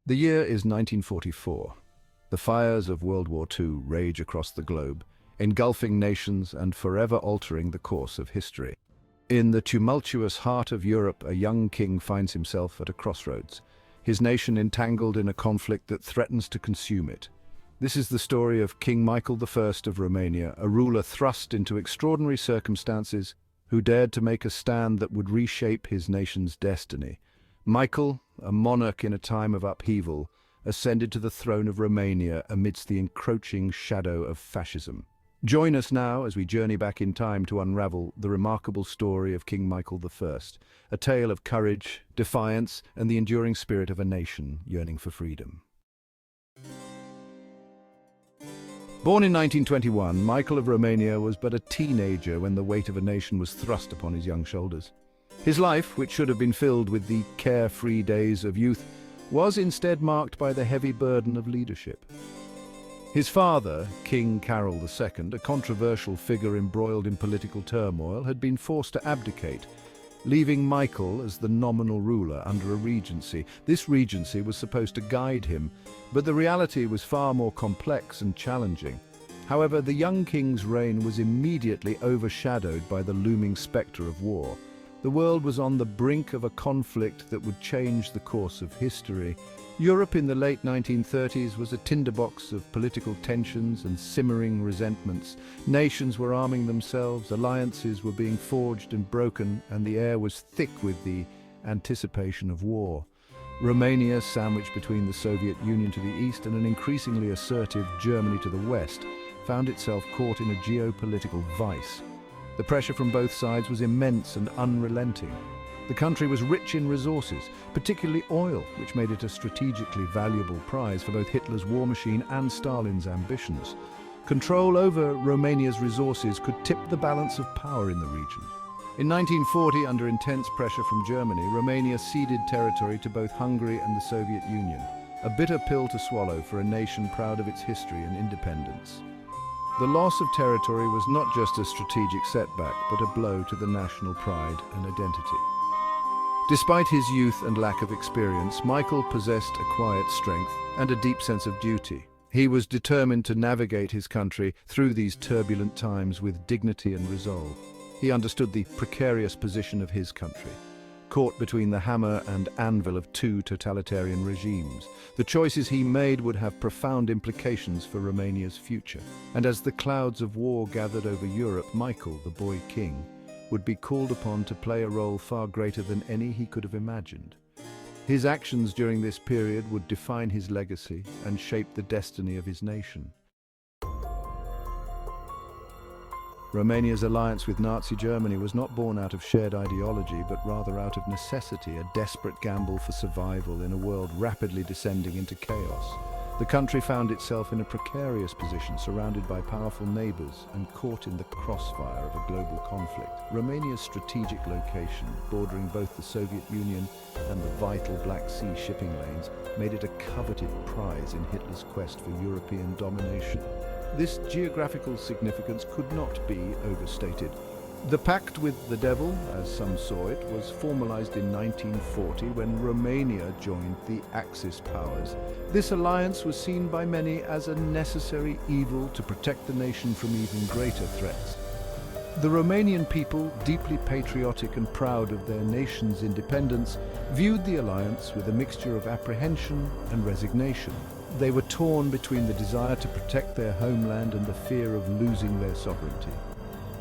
The year is 1944. The fires of World War II rage across the globe, engulfing nations and forever altering the course of history. In the tumultuous heart of Europe, a young king finds himself at a crossroads, his nation entangled in a conflict that threatens to consume it. This is the story of King Michael I of Romania, a ruler thrust into extraordinary circumstances who dared to make a stand that would reshape his nation's destiny. Michael, a monarch in a time of upheaval, ascended to the throne of Romania amidst the encroaching shadow of fascism. Join us now as we journey back in time to unravel the remarkable story of King Michael I, a tale of courage, defiance, and the enduring spirit of a nation yearning for freedom. Born in 1921, Michael of Romania was but a teenager when the weight of a nation was thrust upon his young shoulders. His life, which should have been filled with the carefree days of youth, was instead marked by the heavy burden of leadership. His father, King Carol II, a controversial figure embroiled in political turmoil, had been forced to abdicate, leaving Michael as the nominal ruler under a regency. This regency was supposed to guide him, but the reality was far more complex and challenging. However, the young king's reign was immediately overshadowed by the looming spectre of war. The world was on the brink of a conflict that would change the course of history. Europe in the late 1930s was a tinderbox of political tensions and simmering resentments. Nations were arming themselves, alliances were being forged and broken, and the air was thick with the anticipation of war. Romania, sandwiched between the Soviet Union to the east and an increasingly assertive Germany to the west, found itself caught in a geopolitical vice. The pressure from both sides was immense and unrelenting. The country was rich in resources, particularly oil, which made it a strategically valuable prize for both Hitler's war machine and Stalin's ambitions. Control over Romania's resources could tip the balance of power in the region. In 1940, under intense pressure from Germany, Romania ceded territory to both Hungary and the Soviet Union, a bitter pill to swallow for a nation proud of its history and independence. The loss of territory was not just a strategic setback, but a blow to the national pride and identity. Despite his youth and lack of experience, Michael possessed a quiet strength and a deep sense of duty. He was determined to navigate his country through these turbulent times with dignity and resolve. He understood the precarious position of his country, caught between the hammer and anvil of two totalitarian regimes. The choices he made would have profound implications for Romania's future. And as the clouds of war gathered over Europe, Michael, the boy king, would be called upon to play a role far greater than any he could have imagined. His actions during this period would define his legacy and shape the destiny of his nation. Romania's alliance with Nazi Germany was not born out of shared ideology, but rather out of necessity, a desperate gamble for survival in a world rapidly descending into chaos. The country found itself in a precarious position, surrounded by powerful neighbors and caught in the crossfire of a global conflict. Romania's strategic location, bordering both the Soviet Union and the vital Black Sea shipping lanes, made it a coveted prize in Hitler's quest for European domination. This geographical significance could not be overstated. The pact with the devil, as some saw it, was formalized in 1940 when Romania joined the Axis powers. This alliance was seen by many as a necessary evil to protect the nation from even greater threats. The Romanian people, deeply patriotic and proud of their nation's independence, viewed the alliance with a mixture of apprehension and resignation. They were torn between the desire to protect their homeland and the fear of losing their sovereignty.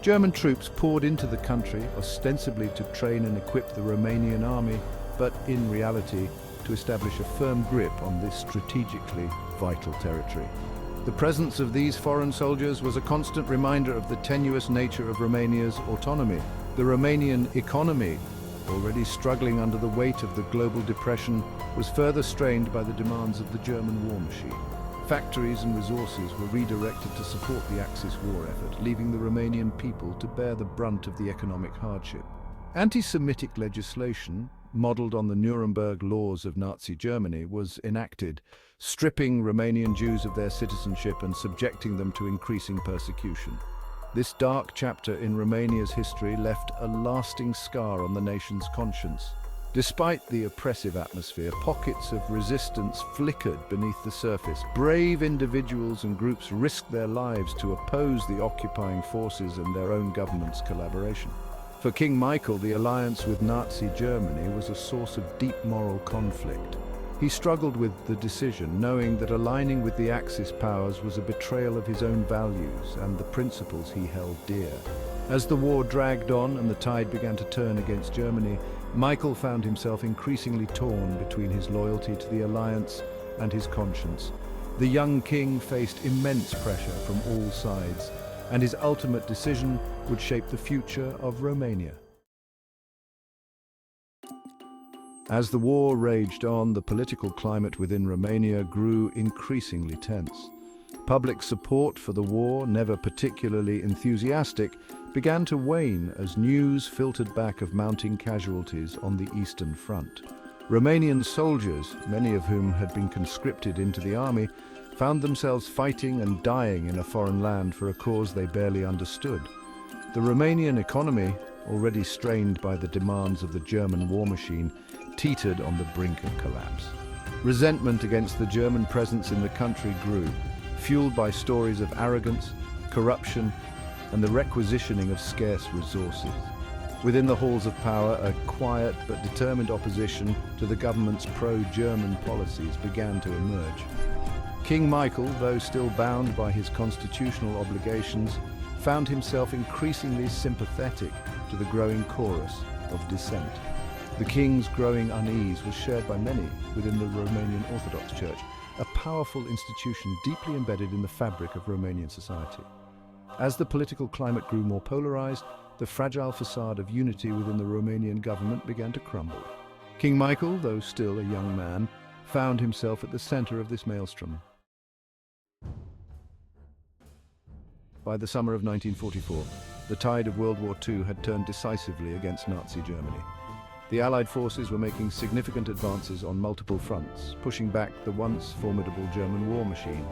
German troops poured into the country, ostensibly to train and equip the Romanian army, but in reality to establish a firm grip on this strategically vital territory. The presence of these foreign soldiers was a constant reminder of the tenuous nature of Romania's autonomy. The Romanian economy, already struggling under the weight of the global depression, was further strained by the demands of the German war machine. Factories and resources were redirected to support the Axis war effort, leaving the Romanian people to bear the brunt of the economic hardship. Anti-Semitic legislation, modelled on the Nuremberg laws of Nazi Germany, was enacted, stripping Romanian Jews of their citizenship and subjecting them to increasing persecution. This dark chapter in Romania's history left a lasting scar on the nation's conscience. Despite the oppressive atmosphere, pockets of resistance flickered beneath the surface. Brave individuals and groups risked their lives to oppose the occupying forces and their own government's collaboration. For King Michael, the alliance with Nazi Germany was a source of deep moral conflict. He struggled with the decision, knowing that aligning with the Axis powers was a betrayal of his own values and the principles he held dear. As the war dragged on and the tide began to turn against Germany, Michael found himself increasingly torn between his loyalty to the alliance and his conscience. The young king faced immense pressure from all sides, and his ultimate decision would shape the future of Romania. As the war raged on, the political climate within Romania grew increasingly tense. Public support for the war, never particularly enthusiastic, began to wane as news filtered back of mounting casualties on the Eastern Front. Romanian soldiers, many of whom had been conscripted into the army, found themselves fighting and dying in a foreign land for a cause they barely understood. The Romanian economy, already strained by the demands of the German war machine, teetered on the brink of collapse. Resentment against the German presence in the country grew, fueled by stories of arrogance, corruption, and the requisitioning of scarce resources. Within the halls of power, a quiet but determined opposition to the government's pro-German policies began to emerge. King Michael, though still bound by his constitutional obligations, found himself increasingly sympathetic to the growing chorus of dissent. The king's growing unease was shared by many within the Romanian Orthodox Church, a powerful institution deeply embedded in the fabric of Romanian society. As the political climate grew more polarized, the fragile facade of unity within the Romanian government began to crumble. King Michael, though still a young man, found himself at the center of this maelstrom. By the summer of 1944, the tide of World War II had turned decisively against Nazi Germany. The Allied forces were making significant advances on multiple fronts, pushing back the once formidable German war machine.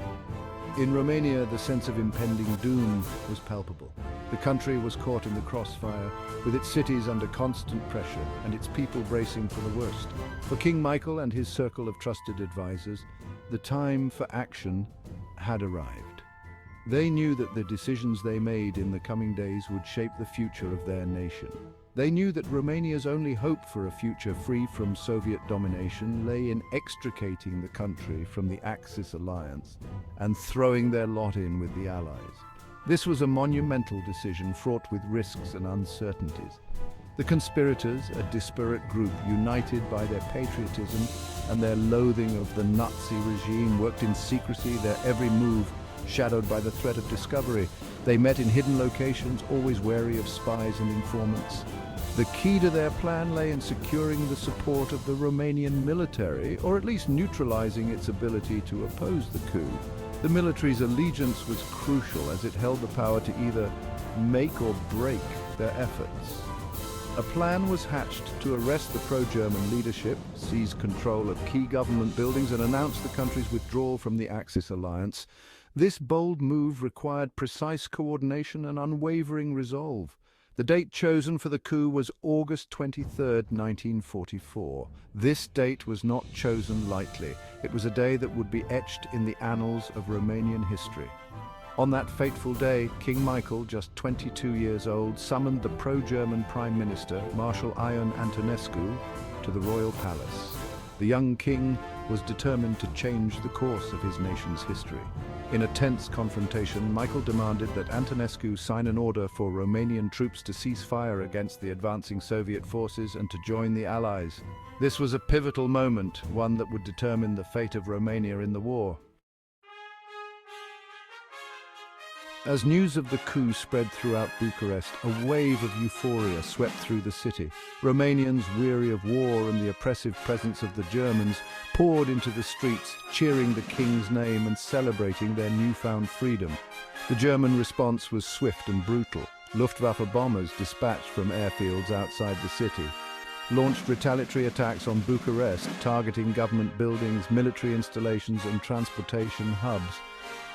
In Romania, the sense of impending doom was palpable. The country was caught in the crossfire, with its cities under constant pressure and its people bracing for the worst. For King Michael and his circle of trusted advisors, the time for action had arrived. They knew that the decisions they made in the coming days would shape the future of their nation. They knew that Romania's only hope for a future free from Soviet domination lay in extricating the country from the Axis alliance and throwing their lot in with the Allies. This was a monumental decision fraught with risks and uncertainties. The conspirators, a disparate group united by their patriotism and their loathing of the Nazi regime, worked in secrecy, their every move shadowed by the threat of discovery. They met in hidden locations, always wary of spies and informants. The key to their plan lay in securing the support of the Romanian military, or at least neutralizing its ability to oppose the coup. The military's allegiance was crucial, as it held the power to either make or break their efforts. A plan was hatched to arrest the pro-German leadership, seize control of key government buildings, and announce the country's withdrawal from the Axis alliance. This bold move required precise coordination and unwavering resolve. The date chosen for the coup was August 23, 1944. This date was not chosen lightly. It was a day that would be etched in the annals of Romanian history. On that fateful day, King Michael, just 22 years old, summoned the pro-German Prime Minister, Marshal Ion Antonescu, to the royal palace. The young king was determined to change the course of his nation's history. In a tense confrontation, Michael demanded that Antonescu sign an order for Romanian troops to cease fire against the advancing Soviet forces and to join the Allies. This was a pivotal moment, one that would determine the fate of Romania in the war. As news of the coup spread throughout Bucharest, a wave of euphoria swept through the city. Romanians, weary of war and the oppressive presence of the Germans, poured into the streets, cheering the king's name and celebrating their newfound freedom. The German response was swift and brutal. Luftwaffe bombers dispatched from airfields outside the city launched retaliatory attacks on Bucharest, targeting government buildings, military installations and transportation hubs.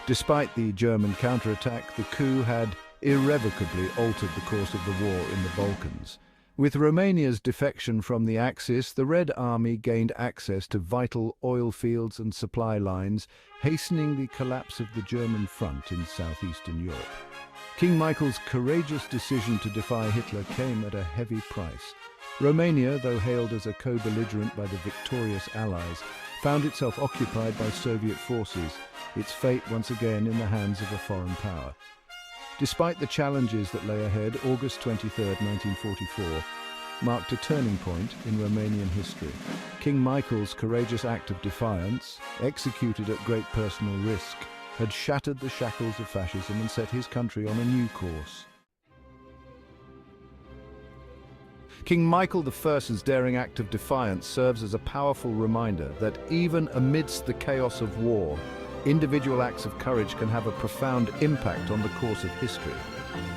Despite the German counterattack, the coup had irrevocably altered the course of the war in the Balkans. With Romania's defection from the Axis, the Red Army gained access to vital oil fields and supply lines, hastening the collapse of the German front in southeastern Europe. King Michael's courageous decision to defy Hitler came at a heavy price. Romania, though hailed as a co-belligerent by the victorious Allies, found itself occupied by Soviet forces, its fate once again in the hands of a foreign power. Despite the challenges that lay ahead, August 23, 1944, marked a turning point in Romanian history. King Michael's courageous act of defiance, executed at great personal risk, had shattered the shackles of fascism and set his country on a new course. King Michael I's daring act of defiance serves as a powerful reminder that even amidst the chaos of war, individual acts of courage can have a profound impact on the course of history.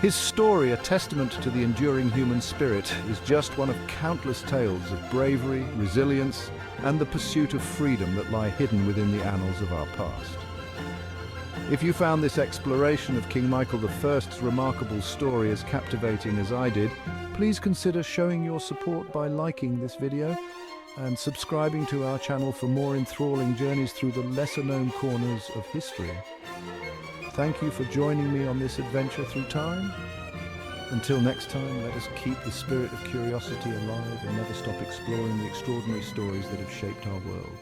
His story, a testament to the enduring human spirit, is just one of countless tales of bravery, resilience, and the pursuit of freedom that lie hidden within the annals of our past. If you found this exploration of King Michael I's remarkable story as captivating as I did, please consider showing your support by liking this video and subscribing to our channel for more enthralling journeys through the lesser-known corners of history. Thank you for joining me on this adventure through time. Until next time, let us keep the spirit of curiosity alive and never stop exploring the extraordinary stories that have shaped our world.